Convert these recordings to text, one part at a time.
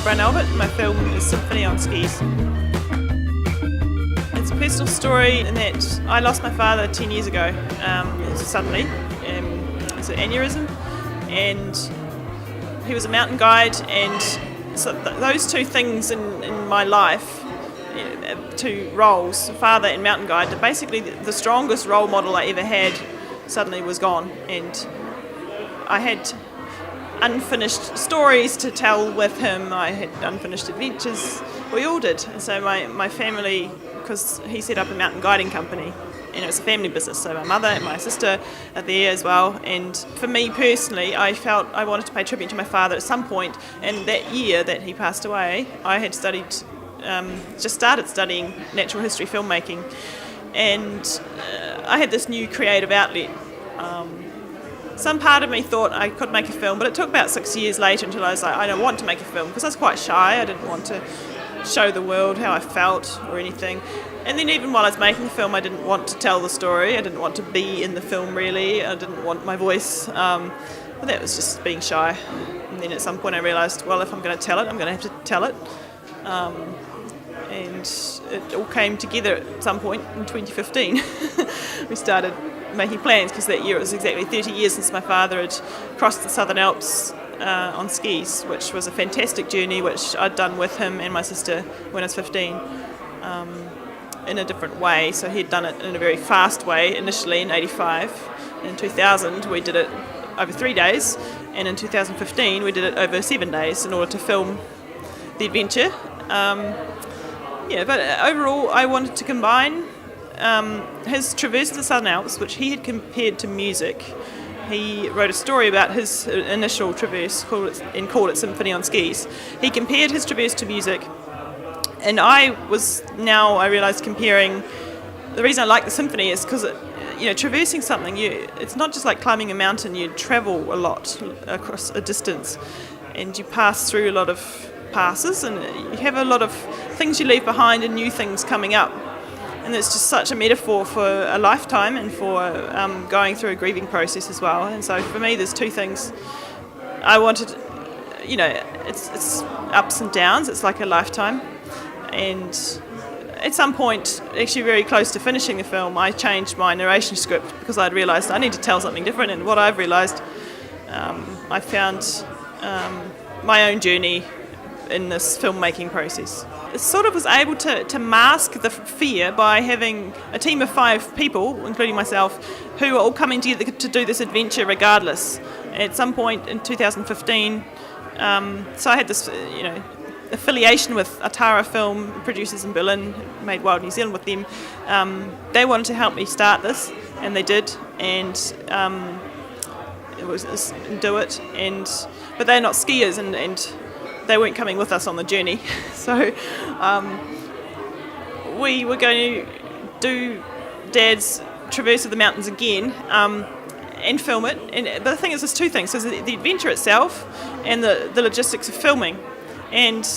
Braun-Elwert. My film is Symphony on Skis. It's a personal story in that I lost my father 10 years ago, suddenly. It's an aneurysm, and he was a mountain guide, and so those two things in my life, two roles, father and mountain guide, basically the strongest role model I ever had suddenly was gone, and I had unfinished stories to tell with him. I had unfinished adventures. We all did. And so my family, because he set up a mountain guiding company, and it was a family business, so my mother and my sister are there as well. And for me personally, I felt I wanted to pay tribute to my father at some point, and that year that he passed away, I had just started studying natural history filmmaking, and I had this new creative outlet. Some part of me thought I could make a film, but it took about 6 years later until I was like, I don't want to make a film, because I was quite shy. I didn't want to show the world how I felt or anything. And then even while I was making the film, I didn't want to tell the story. I didn't want to be in the film, really. I didn't want my voice. But that was just being shy. And then at some point I realised, well, if I'm going to tell it, I'm going to have to tell it. And it all came together at some point in 2015. We started making plans, because that year it was exactly 30 years since my father had crossed the Southern Alps on skis, which was a fantastic journey, which I'd done with him and my sister when I was 15, in a different way. So he'd done it in a very fast way initially in 85. In 2000 we did it over 3 days, and in 2015 we did it over 7 days in order to film the adventure. But overall I wanted to combine his traverse of the Southern Alps, which he had compared to music. He wrote a story about his initial traverse called it Symphony on Skis. He compared his traverse to music, and I realised comparing. The reason I like the symphony is because traversing something, it's not just like climbing a mountain. You travel a lot across a distance, and you pass through a lot of passes, and you have a lot of things you leave behind and new things coming up. And it's just such a metaphor for a lifetime, and for going through a grieving process as well. And so for me, there's two things I wanted. It's ups and downs. It's like a lifetime. And at some point, actually very close to finishing the film, I changed my narration script, because I'd realised I need to tell something different. And what I've realised, I found my own journey in this filmmaking process. It sort of was able to mask the fear by having a team of 5 people, including myself, who are all coming together to do this adventure regardless. At some point in 2015, so I had this, affiliation with Atara Film producers in Berlin, made Wild New Zealand with them. They wanted to help me start this, and they did, and it was do it. But they're not skiers, and they weren't coming with us on the journey. So we were going to do Dad's traverse of the mountains again, and film it. But the thing is, there's two things. So the adventure itself and the logistics of filming. And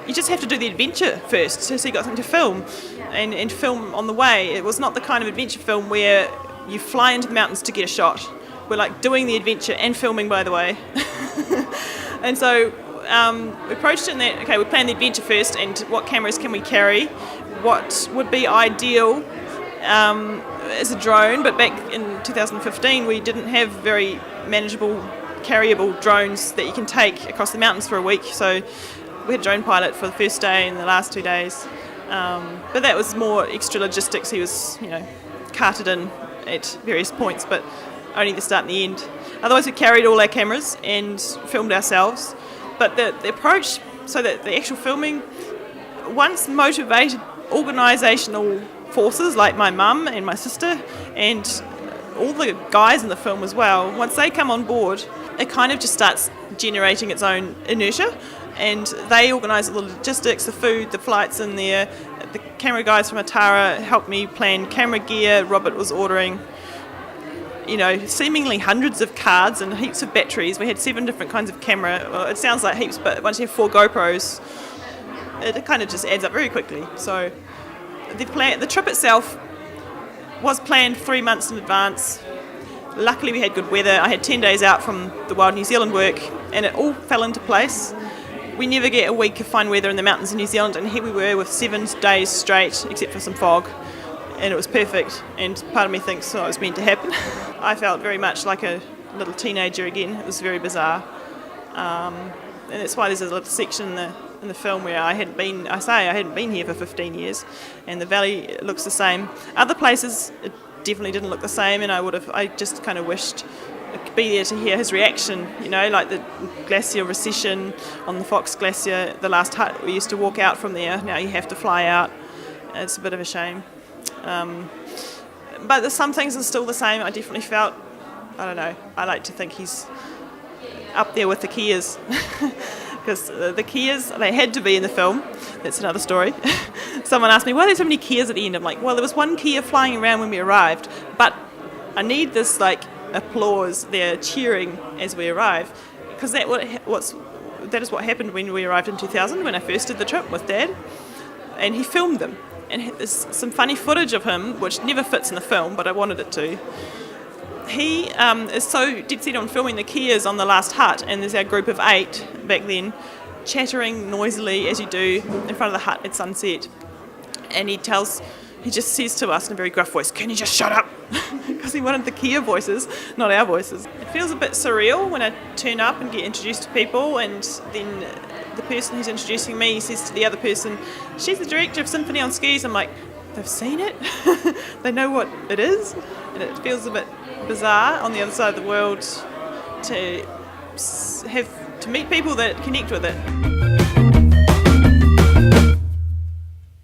you just have to do the adventure first, so you got something to film and film on the way. It was not the kind of adventure film where you fly into the mountains to get a shot. We're like doing the adventure and filming, by the way. And so we approached it in that, okay, we planned the adventure first, and what cameras can we carry, what would be ideal as a drone. But back in 2015 we didn't have very manageable, carryable drones that you can take across the mountains for a week, so we had a drone pilot for the first day and the last 2 days, but that was more extra logistics. He was carted in at various points, but only the start and the end. Otherwise we carried all our cameras and filmed ourselves. But the approach, so that the actual filming, once motivated organisational forces like my mum and my sister and all the guys in the film as well, once they come on board, it kind of just starts generating its own inertia, and they organise all the logistics, the food, the flights in there. The camera guys from Atara helped me plan camera gear. Robert was ordering seemingly hundreds of cards and heaps of batteries. We had 7 different kinds of camera. Well, it sounds like heaps, but once you have 4 GoPros, it kind of just adds up very quickly. So the trip itself was planned 3 months in advance. Luckily we had good weather. I had 10 days out from the Wild New Zealand work, and it all fell into place. we never get a week of fine weather in the mountains in New Zealand, and here we were with 7 days straight, except for some fog, and it was perfect. And part of me thinks, it was meant to happen. I felt very much like a little teenager again. It was very bizarre, and that's why there's a little section in the film where I hadn't been here for 15 years, and the valley looks the same. Other places it definitely didn't look the same, and I just kind of wished I could be there to hear his reaction, like the glacier recession on the Fox Glacier, the last hut we used to walk out from there, now you have to fly out. It's a bit of a shame. But some things are still the same. I definitely felt, I don't know, I like to think he's up there with the Kias. Because the Kias, they had to be in the film. That's another story. Someone asked me, why are there so many Kias at the end? I'm like, well, there was one Kia flying around when we arrived, but I need this applause there cheering as we arrive, because that is what happened when we arrived in 2000, when I first did the trip with Dad, and he filmed them. And there's some funny footage of him, which never fits in the film, but I wanted it to. He is so dead set on filming the Kias on the last hut, and there's our group of 8 back then, chattering noisily as you do in front of the hut at sunset. And he just says to us in a very gruff voice, "Can you just shut up?" Because he wanted the Kia voices, not our voices. It feels a bit surreal when I turn up and get introduced to people, and then the person who's introducing me says to the other person, "She's the director of Symphony on Skis." I'm like, they've seen it? They know what it is? And it feels a bit bizarre on the other side of the world to meet people that connect with it.